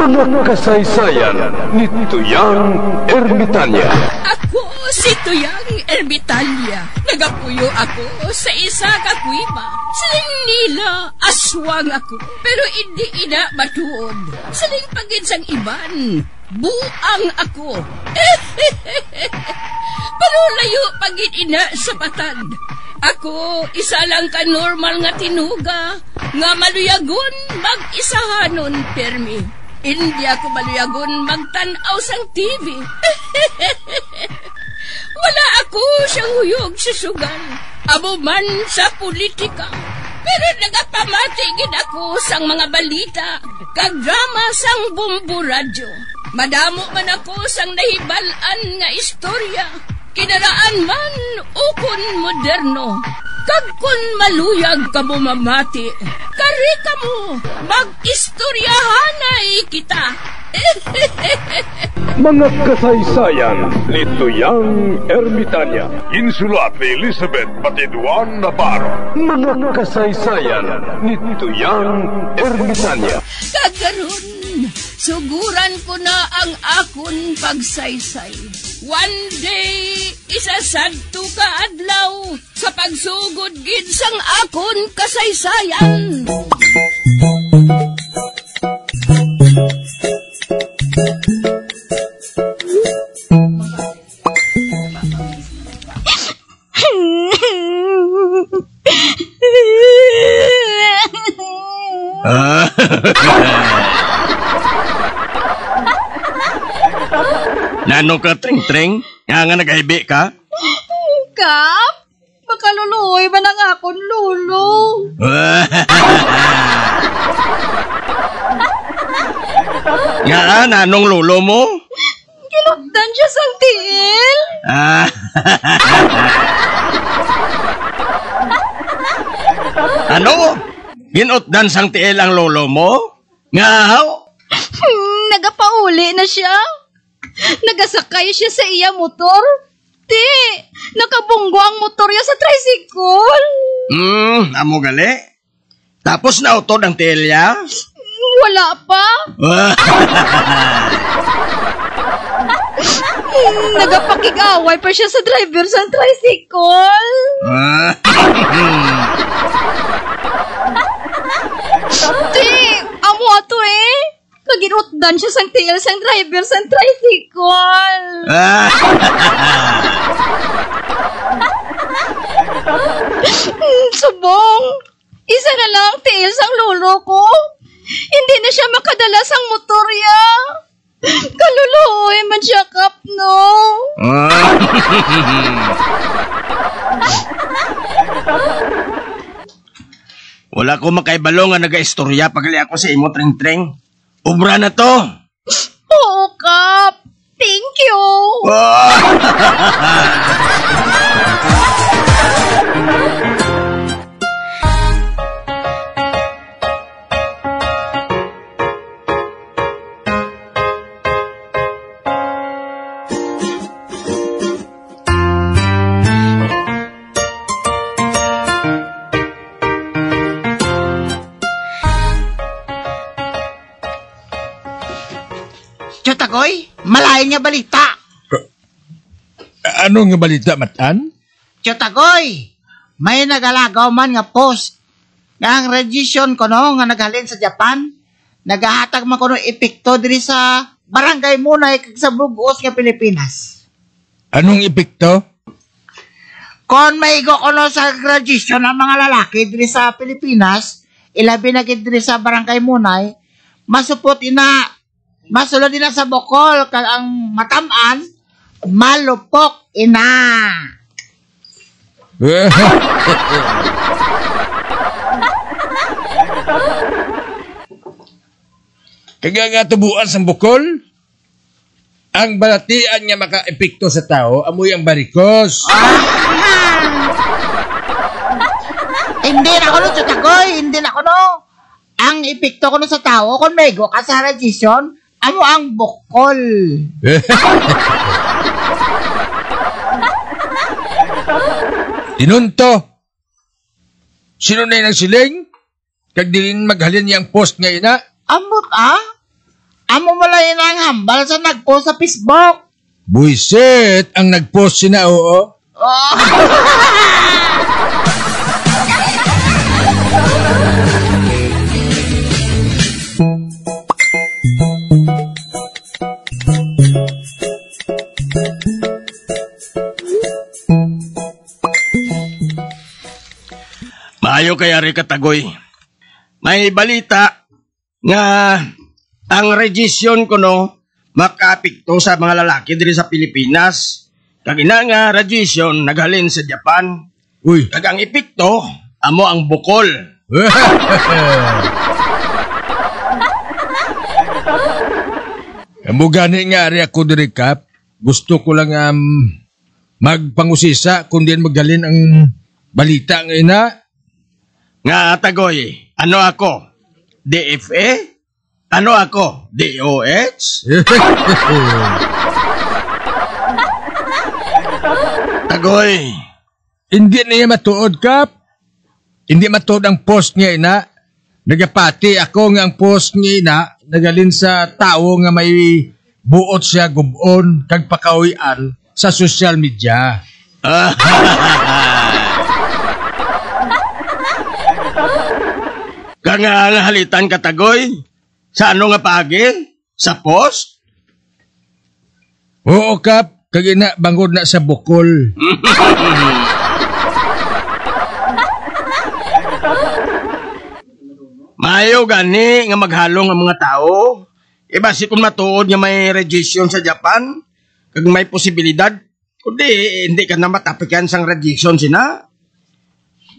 Mga kasaysayan ni Tuyang Ermitanya. Ako si Tuyang Ermitanya. Nagapuyo ako sa isa ka kuiba. Siling nila, aswang ako. Pero hindi ina matuod. Siling pagin sang iban, buang ako. Pero layo pagin ina sa patad. Ako, isa lang ka normal nga tinuga, nga maluyagon mag-isahanon, permi. Hindi ako maluyagon magtanaw sang TV. Wala ako siyang huyog sa sugal, amo man sa politika. Pero nagapamatay ako sang mga balita, kag drama sang Bumbu Radyo. Madamo man ako sang nahibalan nga istorya, kinaraan man ukon moderno. Kag kun maluyag ka mo mamati, kari ka mo, mag-istoryahanay kita. Mga kasaysayan ni Tuyang Ermitanya. Insulat ni Elizabeth Batiduan Navarro. Mga kasaysayan ni Tuyang Ermitanya. Kagaron, suguran ko na ang akon pagsaysay. One day, isasadto ka adlaw sa pagsugod gid sang akon kasaysayan. Nano ka, Tring-Tring? Nga nag-aibi ka? Kap, makaluluoy ba ng akong lulo? Nga, nanong lulo mo? Kilokdan siya sang tiil. Ano? Ginotdan sang tiil ang lolo mo? Nga, Nagapauli na siya. Nagasakay siya sa iya motor. Di, nakabunggo ang motor niya sa tricycle. Amo gali? Tapos nautod ang tiil niya? Wala pa. Nagapakig-away pa siya sa driver sa tricycle. Di, amo ato eh. Kaginutdan siya sang tiil sang driver sa tricycle. Subong, isa na lang tiil sang lolo ko. Hindi na siya makadala sang motor ya. Kaluluoy man siya, Kap, no? Wala ko makaibalo nga naga-istorya pagali ako sa imo, Tring-Tring. Ubra na to. Oo, Kap. Thank you. Chotakoy, malayo nga balita. Ano nga balita, Matan? Chotakoy, may nagalagaw man nga post nga ang radiation ko no, nga naghalin sa Japan. Nagahatag man ko no epekto diri sa barangay Munay kag sa Burgos nga Pilipinas. Anong epekto? Kon maigo ko no sa radiation ang mga lalaki diri sa Pilipinas, ilabi na gid diri sa barangay Munay, masupot ina masulod din sa bokol kag ang matamaan malupok ina. Kaya nga tubuan sa bukol, ang balatian nga maka-epekto sa tao, amoy ang barikos. Hindi na ko no, Chotakoy, hindi na ko no. Ang epekto ko no sa tao, kung may go ka sa radiation, amo ang bukol. Tinunto. Sino na yung nagsiling? Kag din maghalin niyang post nga ina? Amo amo malain ang hambal sa nagpost sa Facebook. Buisit ang nag-post sina, oo. Maayo kaya rin katagoy. May balita nga ang regisyon ko no makapikto sa mga lalaki diri sa Pilipinas. Kag ina nga regisyon naghalin sa Japan. Uy. Kag ang ipikto amo ang bukol. Amo gani nga ari ako diri kap. Gusto ko lang magpangusisa kundi maghalin ang balita nga ina. Nga tagoy, ano ako? DFA? Ano ako? DOH? Tagoy. Hindi niya matuod, Kap. Hindi matuod ang post niya, ina. Nagapati ako nga ang post niya, ina, nagalin sa tao nga may buot siya gubon kag pakawian sa social media. Nga halitan katagoy? Sa ano nga pagi? Sa post? Oo, Kap. Kag ina, bangod na sa bukol. Mayo gani nga maghalong ang mga tao. Basi kung matuod nga may regisyon sa Japan, kag may posibilidad, kundi hindi ka na matapikan sang regisyon sina.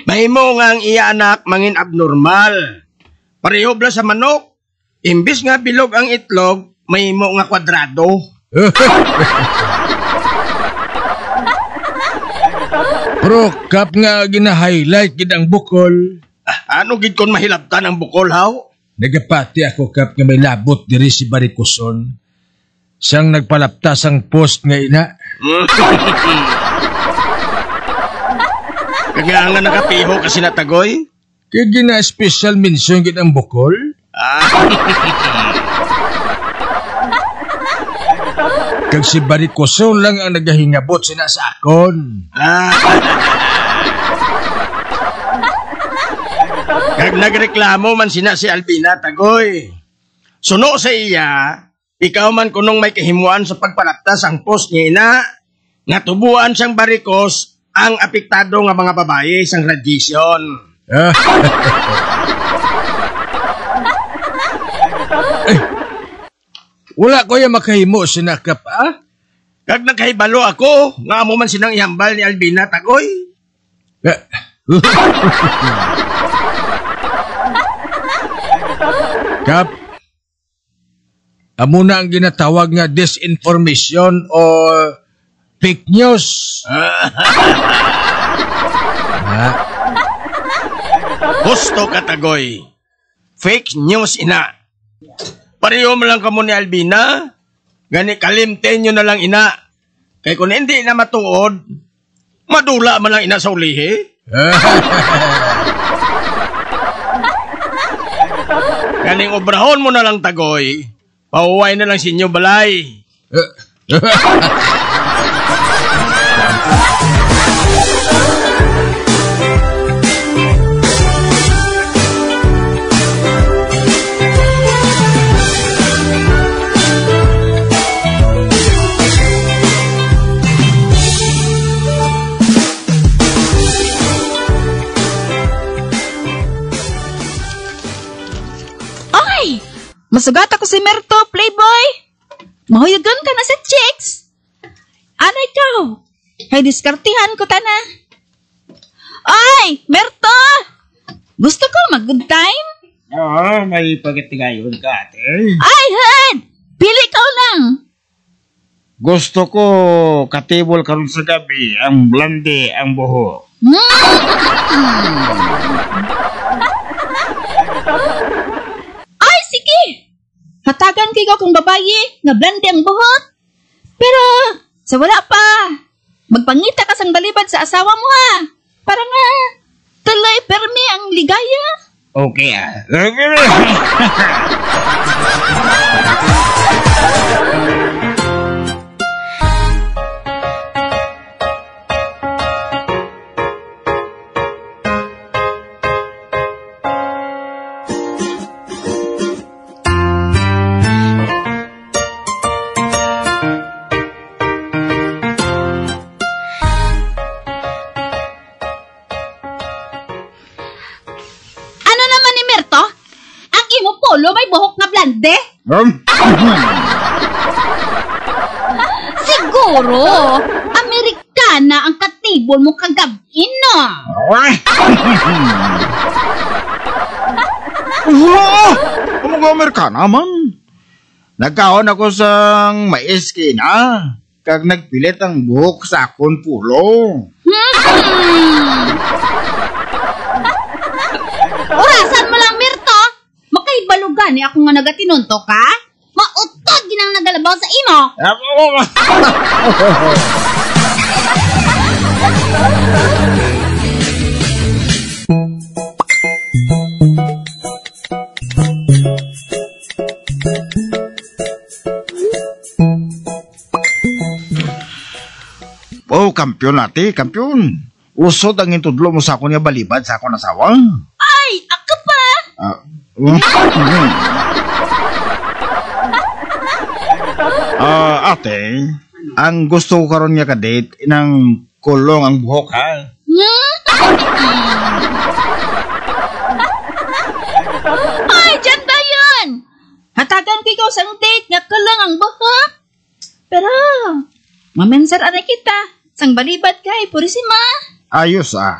Mahimo nga ang iya anak mangin abnormal. Pareho bla sa manok. Imbis nga bilog ang itlog, mahimo nga kwadrado. Pero Kap nga gina-highlight gid ang bukol. Ano gid kon mahilabtan ang bukol haw? Nagapati ako, Kap, nga may labot diri si Baricoson. Siyang nagpalaptas ang post nga ina. Kaya nga nakapiho kasi natagoy? Kaya gina-special mention gid ang bukol. Kag si Baricoson lang ang nagahingabot sina sa akon. Kag nagreklamo man sina si Albina tagoy. Suno sa iya, ikaw man kunong may kahimuan sa pagpalaptas ang post niya ina, nga tubuan siyang barikos ang apektado nga mga babae sang radiation. Wala ko yung makahimo sinakap, Kag nagkahibalo ako, nga amo man sinang ihambal ni Albina tagoy. Kap, amo na ang ginatawag nga disinformation o fake news. Gusto ka tagoy. Fake news ina. Pareho mo lang kamo ni Albina. Gani kalimten nyo na lang ina. Kaya kung hindi na matuod, madula man lang ina sa ulihi. Ganing obrahon mo na lang tagoy. Pauway na lang sinyo balay. Masugat ako si Merto, playboy. Mahuyagan ka na sa chicks. Ano ikaw? Hay diskartihan ko tana. Ay, Merto! Gusto ko mag-good time? Oo, may pagkatigayon ka, ate. Ay, Han! Pili ka lang. Gusto ko katibol karon sa gabi ang blonde ang buho. Ay, sige! Hatagan kayo kung babayi nga blonde ang buhot. Pero, sa wala pa, magpangita ka sang balibad sa asawa mo ha. Para nga, tuloy permi ang ligaya. Okay, Siguro, Amerikana ang katibol mo kagabi, no? Ano ka Amerikana man? Nagkaon ako sang mais kina, kag nagpilit ang buhok sa akon pulo. Orasan mo lang, Mirto. Makaibalugan ni ako nga nagatinunto ka. Mautod ginang nagalabaw sa imo. Oh, kampiyon ate, kampiyon. Usod ang intudlo mo sa akon nga balibad sa akon asawa. Ay, ako pa. Ate, ang gusto ko karon nga kadate inang kulong ang buhok ha. Ay, dyan ba yun? Hatagan ko ikaw sang date nga kalang ang buhok. Pero, mamensar aray kita. Sang balibad kay Purisima. Ayos ah.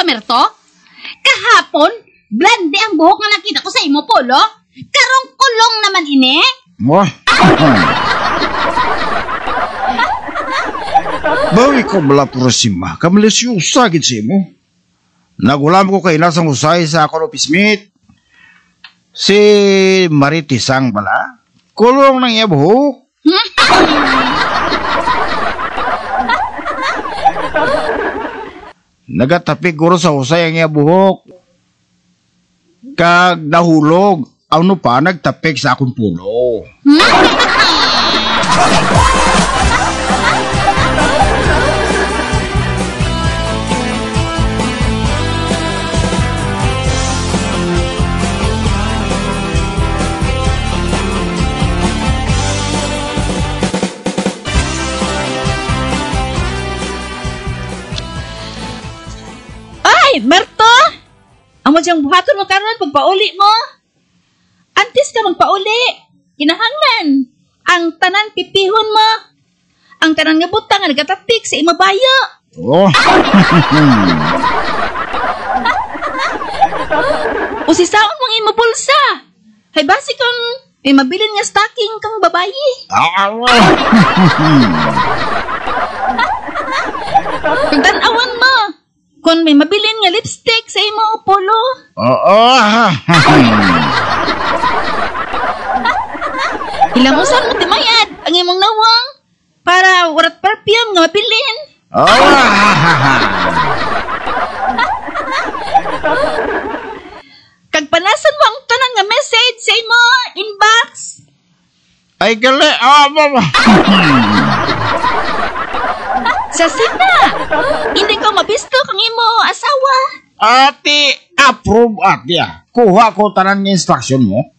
Merto? Kahapon, blande ang buhok nga nakita ko sa imo, Polo. Karong kulong naman ini. Bawi ko bala Purisima, kamalisyusa gid si mo. Nagulam ko kay nasang usay sa akon opismate. Si Maritisang bala. Kulong nang iya buhok. Nagatapik guro sa usay ang iya buhok. Kag nahulog. Ano pa nagtapik sa akong pulo. Merto! Amo diyang buhaton mo karon pagpauli mo. Antes ka magpauli. Kinahanglan. Ang tanan pipihon mo. Ang tanan nga butang nga nagatapik sa imabayo. Oh. O si saon mong imabulsa. Hay basi kung may mabilin nga stocking kang babayi. Kung tanawan mo. Kung may mabilin nga lipstick sa imo, Polo. Ilang usan mo timayad ang imong nawang para warat perfume nga mabilin. Kag panasan mo ang tanan nga message sa imo inbox. Ay gali. Sa sina, hindi ko mabisto kang imo asawa. Ati, approve ati ah. Kuha ko tanan ng instruction mo.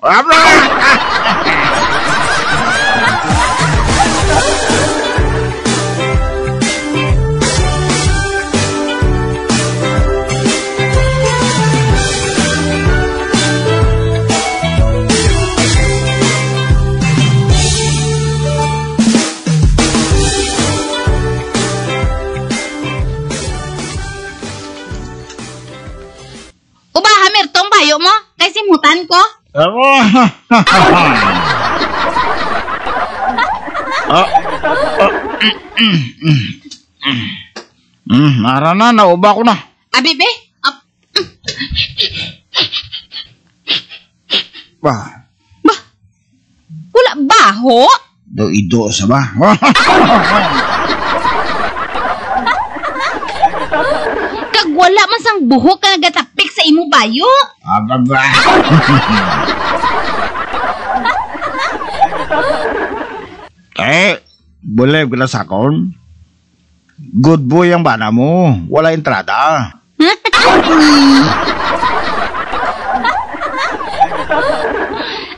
Bayo mo? Kay simutan ko? Nara na, nauba ko na. Abibe? Bah. Wala baho? Do-ido sa ba? Kag wala man sang buhok ka nagatapik sa imo bayo. Believe ka na sa akon. Good boy ang bana mo. Wala entrada.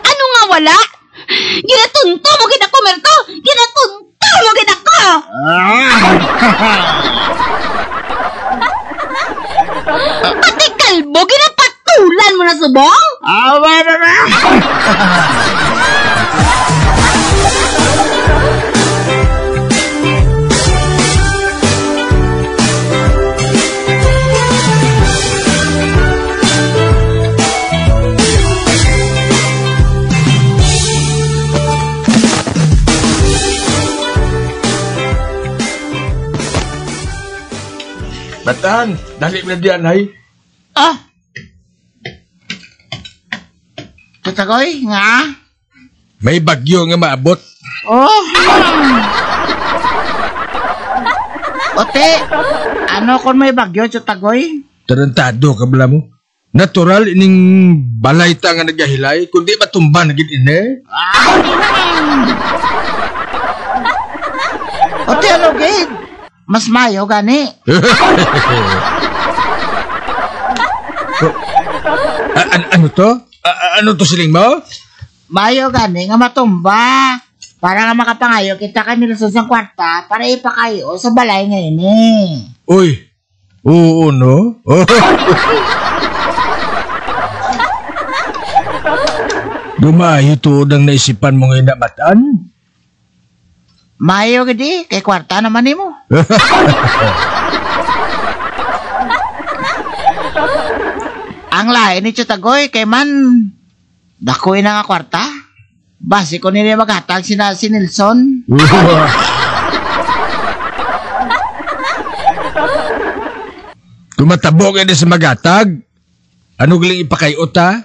Ano nga wala? Ginatunto mo gina ko, Merto! Ginatunto mo gina ko! Pati kalbo, ginapatulan mo na subong? Awa na! Batan, dali mo na diyan, hay. Tatagoy, nga? May bagyo nga maabot. Ote, ano kung may bagyo, Tatagoy? Tarantado ka bala mo. Natural ining balay ta nga nagahilay, kundi matumba na gid ini. Ote, ano gid? Mas mayo gani. Ano to? Ano to siling mo? Mayo gani nga matumba. Para nga makapangayo kita ka nilusun sa kwarta para ipakayo sa balay ngayon eh. Uy, oo no? Dumayo to ang naisipan mo ngayon na Matan? Mayo gadi, kay kwarta naman ni mo. Ang lain ni Chutagoy, kay man, dakoy na nga kwarta. Basi ko nila maghatag si Nelson. Tumatabo ka na sa magatag? Ano galing ipakayot ha?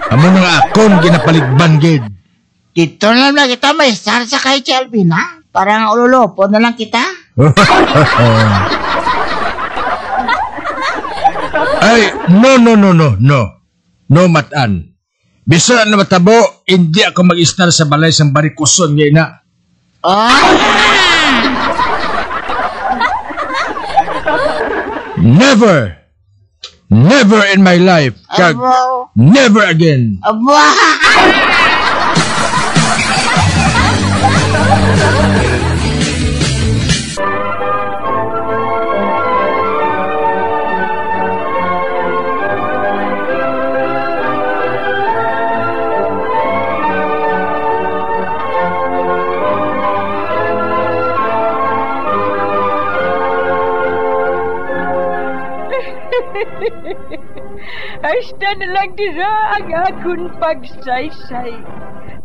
Amo mga akong ginapaligban gid. Dito na lang kita may star sa kay Chelvin ha? Parang ululupo na lang kita. Ay, no. No, Matan. Bisa na matabo, hindi ako mag-istar sa balay sa barikuson ngayon na. Never in my life. Never again. Hasta na lang dira ang akong pagsaysay.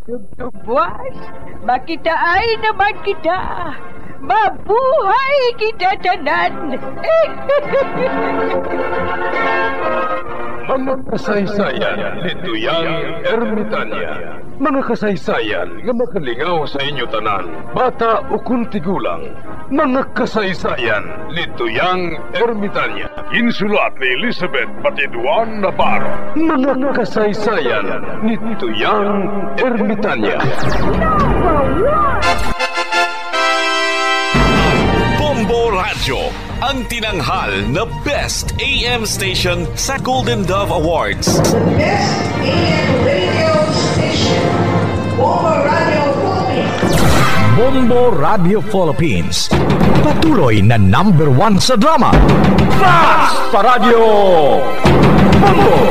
Tugtugwas, makitaan naman kita. Mabuhay kita tanan. Mga kasaysayan ni Tuyang Ermitanya. Mga kasaysayan nga makalingaw sa inyo tanan, bata o kuntigulang. Mga kasaysayan ni Tuyang Ermitanya. Insulat ni Elizabeth Batiduan Navarro. Mga kasaysayan ni Tuyang Ermitanya. Bombo Radio, ang tinanghal na Best AM Station sa Golden Dove Awards. Best AM radio station, Bombo Radio Philippines. Bombo Radio Philippines, patuloy na #1 sa drama. Mas Paradio Bombo!